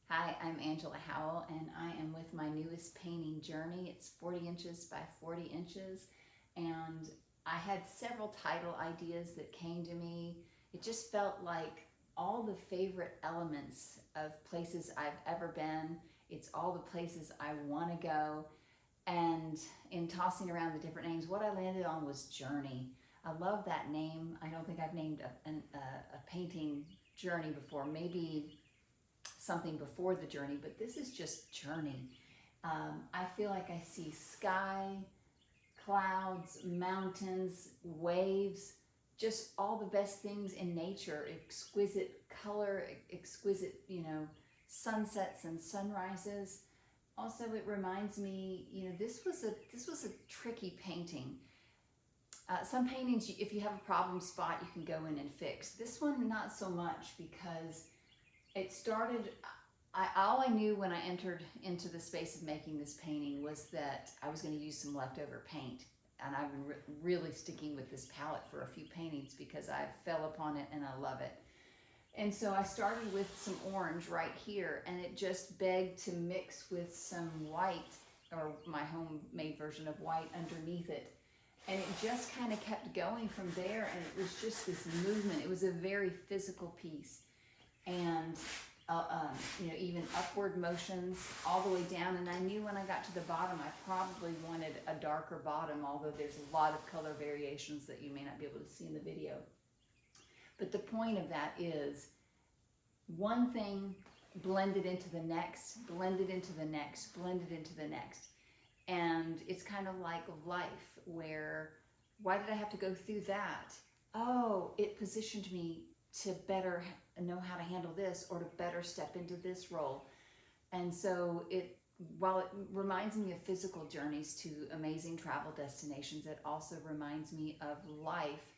Hi, I'm Angela Howell, and I am with my newest painting journey. It's 40 inches by 40 inches, and I had several title ideas that came to me. It just felt like all the favorite elements of places I've ever been. It's all the places I want to go, and in tossing around the different names, what I landed on was Journey. I love that name. I don't think I've named a painting Journey before. Maybe something before the journey, but this is just Journey. I feel like I see sky, clouds, mountains, waves, just all the best things in nature, exquisite color, exquisite, sunsets and sunrises. Also, it reminds me, this was a tricky painting. Some paintings, if you have a problem spot, you can go in and fix. This one, not so much, because it started, all I knew when I entered into the space of making this painting was that I was going to use some leftover paint. And I've been really sticking with this palette for a few paintings because I fell upon it and I love it. And so I started with some orange right here, and it just begged to mix with some white, or my homemade version of white, underneath it. And it just kind of kept going from there, and it was just this movement. It was a very physical piece. And even upward motions all the way down. And I knew when I got to the bottom, I probably wanted a darker bottom, although there's a lot of color variations that you may not be able to see in the video. But the point of that is one thing blended into the next, blended into the next, blended into the next. And it's kind of like life, where, why did I have to go through that? Oh, it positioned me to better know how to handle this, or to better step into this role. And so while it reminds me of physical journeys to amazing travel destinations, it also reminds me of life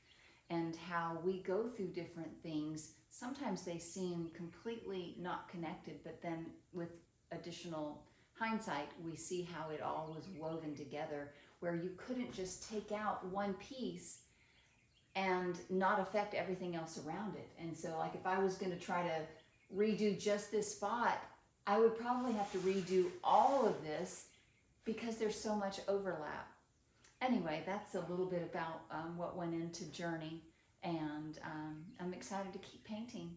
and how we go through different things. Sometimes they seem completely not connected, but then with additional hindsight, we see how it all was woven together, where you couldn't just take out one piece and not affect everything else around it. And so, like, if I was going to try to redo just this spot, I would probably have to redo all of this because there's so much overlap. Anyway, that's a little bit about what went into Journey, and I'm excited to keep painting.